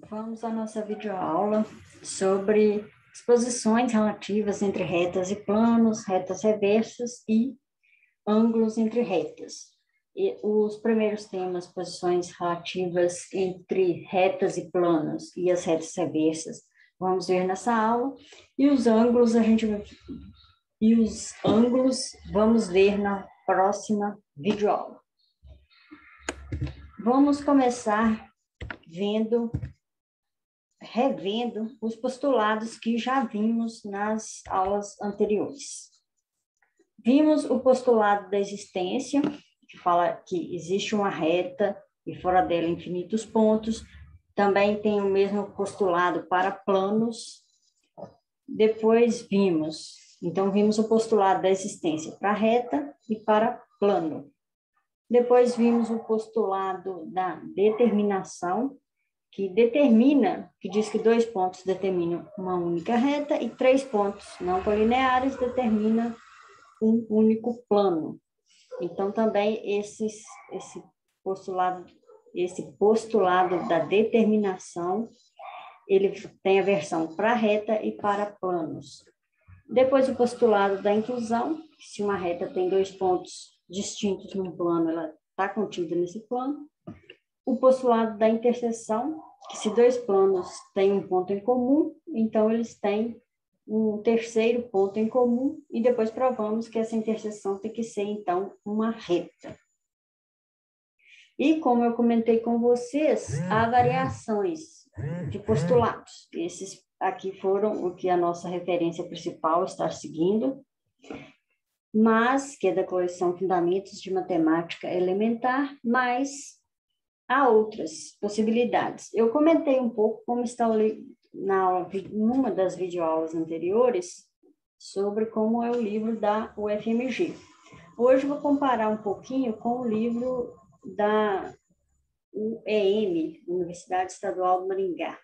Vamos à nossa videoaula sobre exposições relativas entre retas e planos, retas reversas e ângulos entre retas. E os primeiros temas, posições relativas entre retas e planos e as retas reversas, vamos ver nessa aula. E os ângulos vamos ver na próxima videoaula. Vamos começar revendo os postulados que já vimos nas aulas anteriores. Vimos o postulado da existência, que fala que existe uma reta e fora dela infinitos pontos. Também tem o mesmo postulado para planos. Depois vimos o postulado da existência para reta e para plano. Depois vimos o postulado da determinação, que diz que 2 pontos determinam uma única reta e 3 pontos não colineares determinam um único plano. Então, também esse postulado da determinação, ele tem a versão para reta e para planos. Depois, o postulado da inclusão, que se uma reta tem 2 pontos distintos num plano, ela está contida nesse plano. O postulado da interseção, que se 2 planos têm um ponto em comum, então eles têm um terceiro ponto em comum, e depois provamos que essa interseção tem que ser, então, uma reta. E, como eu comentei com vocês, há variações de postulados. Esses aqui foram o que a nossa referência principal está seguindo, mas, que é da coleção Fundamentos de Matemática Elementar, mas há outras possibilidades. Eu comentei um pouco como está numa das videoaulas anteriores sobre como é o livro da UFMG. Hoje vou comparar um pouquinho com o livro da UEM, Universidade Estadual do Maringá,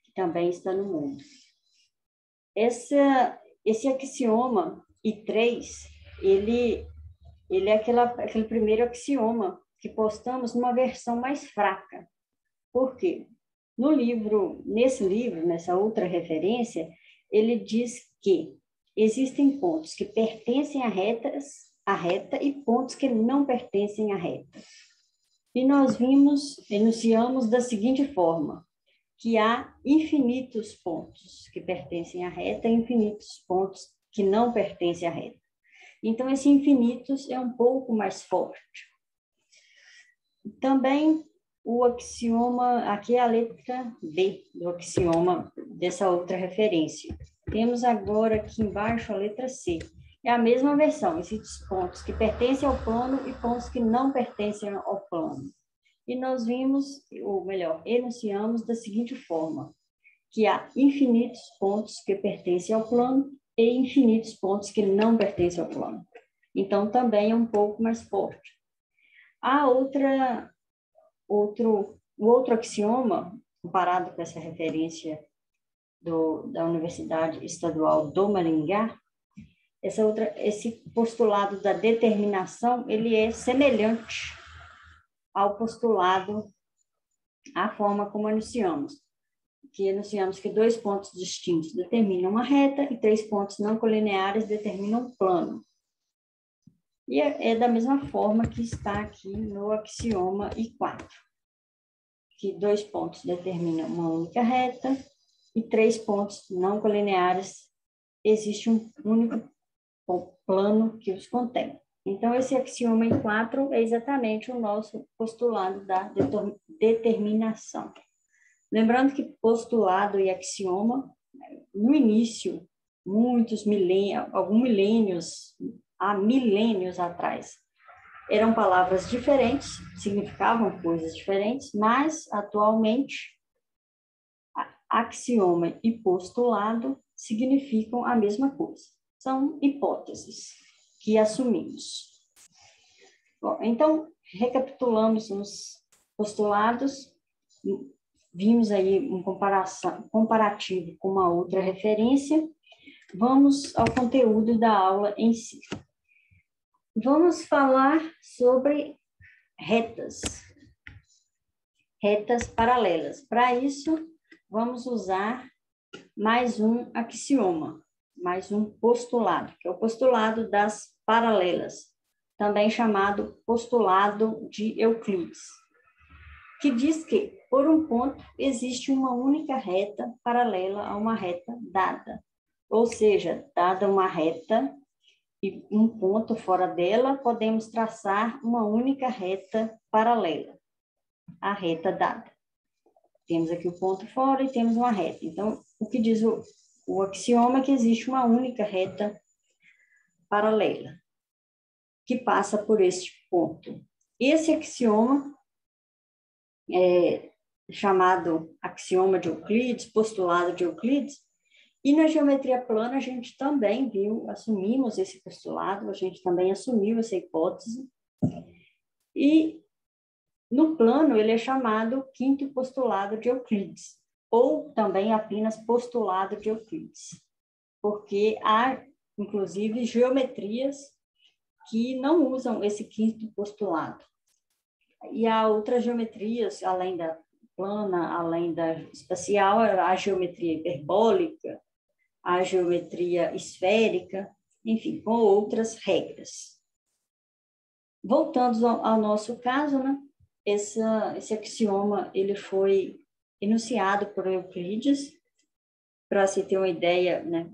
que também está no mundo. Esse axioma I3, ele é aquele primeiro axioma que postamos numa versão mais fraca. Por quê? Nessa outra referência, ele diz que existem pontos que pertencem à reta e pontos que não pertencem à reta. E nós enunciamos da seguinte forma, que há infinitos pontos que pertencem à reta e infinitos pontos que não pertencem à reta. Então, esse infinitos é um pouco mais forte. Também o axioma, aqui é a letra B do axioma dessa outra referência. Temos agora aqui embaixo a letra C. É a mesma versão, esses pontos que pertencem ao plano e pontos que não pertencem ao plano. E nós enunciamos da seguinte forma, que há infinitos pontos que pertencem ao plano e infinitos pontos que não pertencem ao plano. Então, também é um pouco mais forte. Há o outro axioma, comparado com essa referência da Universidade Estadual do Maringá, esse postulado da determinação, ele é semelhante ao postulado, à forma como enunciamos que 2 pontos distintos determinam uma reta e 3 pontos não colineares determinam um plano. E é da mesma forma que está aqui no axioma I4, que 2 pontos determinam uma única reta e 3 pontos não colineares, existe um único plano que os contém. Então, esse axioma I4 é exatamente o nosso postulado da determinação. Lembrando que postulado e axioma, no início, há milênios atrás, eram palavras diferentes, significavam coisas diferentes, mas, atualmente, axioma e postulado significam a mesma coisa. São hipóteses que assumimos. Bom, então, recapitulamos os postulados, vimos aí um comparativo com uma outra referência. Vamos ao conteúdo da aula em si. Vamos falar sobre retas. retas paralelas. Para isso, vamos usar mais um axioma, mais um postulado, que é o postulado das paralelas, também chamado postulado de Euclides, que diz que, por um ponto, existe uma única reta paralela a uma reta dada. Ou seja, dada uma reta e um ponto fora dela, podemos traçar uma única reta paralela à reta dada. Temos aqui o ponto fora e temos uma reta. Então, o que diz o axioma é que existe uma única reta paralela que passa por este ponto. Esse axioma é chamado axioma de Euclides, postulado de Euclides, e na geometria plana a gente também assumimos esse postulado, a gente também assumiu essa hipótese, e no plano ele é chamado quinto postulado de Euclides, ou também apenas postulado de Euclides, porque há, inclusive, geometrias que não usam esse quinto postulado. E há outras geometrias, além da plana, além da espacial, a geometria hiperbólica, a geometria esférica, enfim, com outras regras. Voltando ao nosso caso, né? Esse axioma ele foi enunciado por Euclides, para se ter uma ideia, né,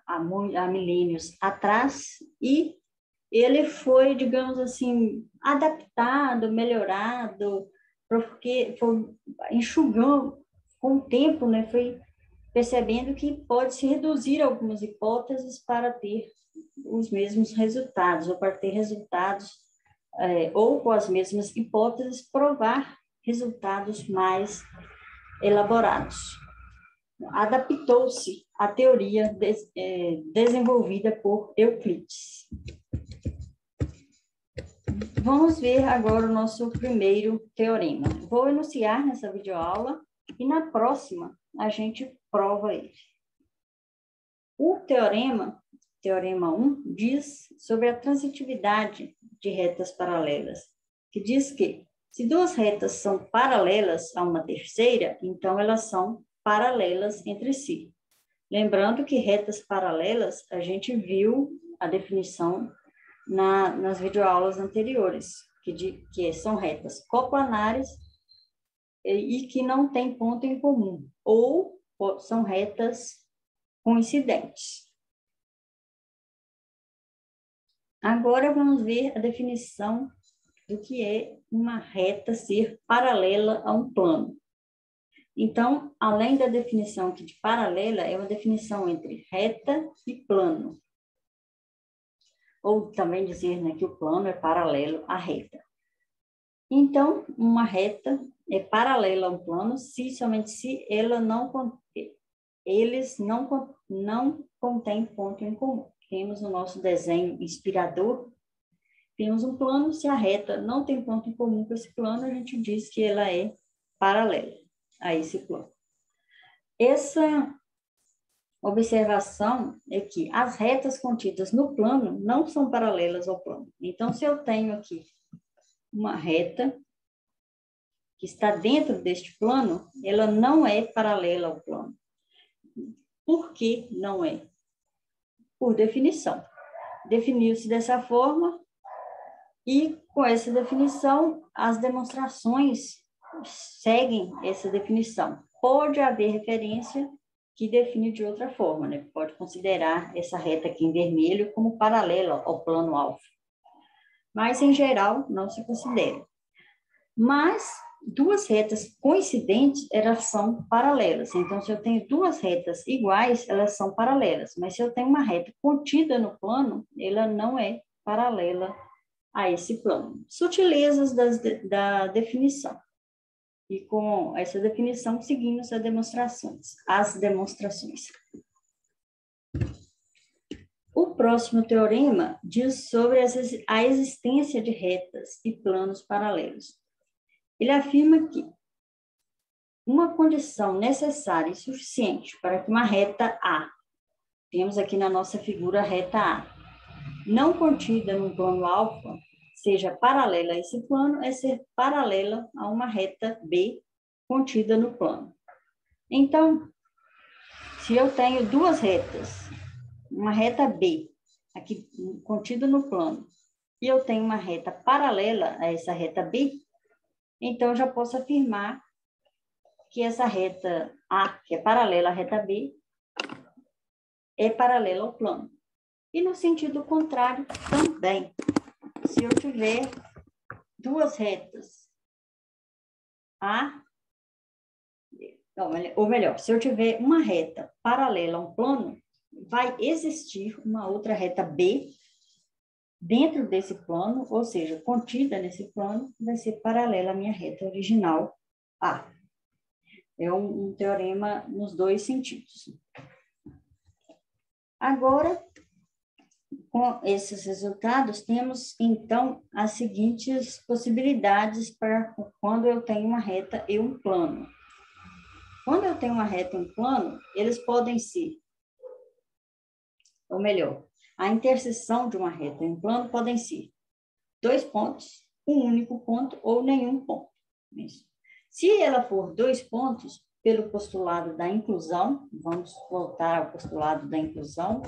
há milênios atrás, e ele foi, digamos assim, adaptado, melhorado, porque foi enxugando com o tempo, né, foi percebendo que pode-se reduzir algumas hipóteses para ter os mesmos resultados, ou para ter resultados, ou com as mesmas hipóteses, provar resultados mais elaborados. Adaptou-se à teoria desenvolvida por Euclides. Vamos ver agora o nosso primeiro teorema. Vou enunciar nessa videoaula e na próxima a gente prova ele. O teorema 1, diz sobre a transitividade de retas paralelas, que diz que se duas retas são paralelas a uma terceira, então elas são paralelas entre si. Lembrando que retas paralelas, a gente viu a definição nas videoaulas anteriores, que são retas coplanares e que não têm ponto em comum, ou são retas coincidentes. Agora vamos ver a definição do que é uma reta ser paralela a um plano. Então, além da definição aqui de paralela, é uma definição entre reta e plano. Ou também dizer, né, que o plano é paralelo à reta. Então, uma reta é paralela a um plano somente se eles não contêm ponto em comum. Temos o nosso desenho inspirador, temos um plano, se a reta não tem ponto em comum com esse plano, a gente diz que ela é paralela a esse plano. Essa observação é que as retas contidas no plano não são paralelas ao plano. Então, se eu tenho aqui uma reta que está dentro deste plano, ela não é paralela ao plano. Por que não é? Por definição. Definiu-se dessa forma e, com essa definição, as demonstrações seguem essa definição. Pode haver referência que define de outra forma, né? Pode considerar essa reta aqui em vermelho como paralela ao plano alfa. Mas, em geral, não se considera. Mas duas retas coincidentes, elas são paralelas. Então, se eu tenho duas retas iguais, elas são paralelas. Mas se eu tenho uma reta contida no plano, ela não é paralela a esse plano. Sutilezas da definição. E com essa definição, seguimos as demonstrações. O próximo teorema diz sobre a existência de retas e planos paralelos. Ele afirma que uma condição necessária e suficiente para que uma reta A, temos aqui na nossa figura a reta A, não contida num plano alfa, seja paralela a esse plano, é ser paralela a uma reta B contida no plano. Então, se eu tenho duas retas, uma reta B, aqui contida no plano, e eu tenho uma reta paralela a essa reta B, então eu já posso afirmar que essa reta A, que é paralela à reta B, é paralela ao plano. E no sentido contrário também. Se eu tiver duas retas A, ou melhor, se eu tiver uma reta paralela a um plano, vai existir uma outra reta B dentro desse plano, ou seja, contida nesse plano, vai ser paralela à minha reta original A. É um teorema nos dois sentidos. Agora, com esses resultados, temos, então, as seguintes possibilidades para quando eu tenho uma reta e um plano. Quando eu tenho uma reta e um plano, eles podem ser, ou melhor, a interseção de uma reta e um plano podem ser dois pontos, um único ponto ou nenhum ponto. Isso. Se ela for dois pontos, pelo postulado da inclusão, vamos voltar ao postulado da inclusão.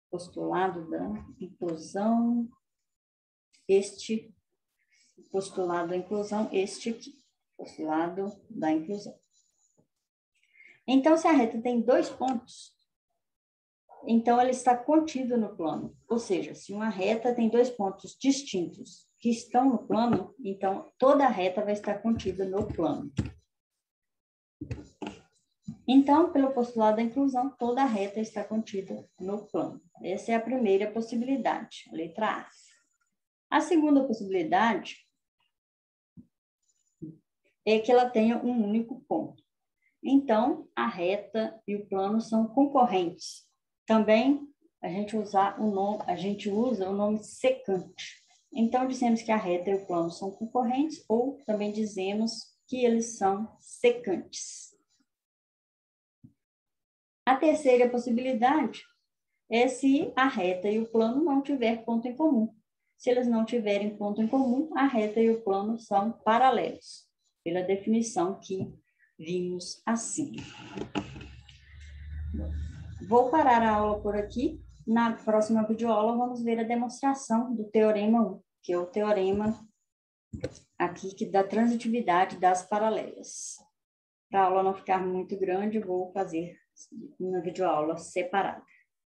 Postulado da inclusão, este postulado da inclusão, este aqui, postulado da inclusão. Então, se a reta tem dois pontos, então ela está contida no plano. Ou seja, se uma reta tem dois pontos distintos que estão no plano, então toda a reta vai estar contida no plano. Então, pelo postulado da inclusão, toda a reta está contida no plano. Essa é a primeira possibilidade, a letra A. A segunda possibilidade é que ela tenha um único ponto. Então, a reta e o plano são concorrentes. Também a gente usa o nome secante. Então, dizemos que a reta e o plano são concorrentes, ou também dizemos que eles são secantes. A terceira possibilidade é se a reta e o plano não tiverem ponto em comum. Se eles não tiverem ponto em comum, a reta e o plano são paralelos, pela definição que vimos acima. Vou parar a aula por aqui. Na próxima videoaula, vamos ver a demonstração do teorema 1, que é o teorema aqui da transitividade das paralelas. Para a aula não ficar muito grande, vou fazer uma videoaula separada.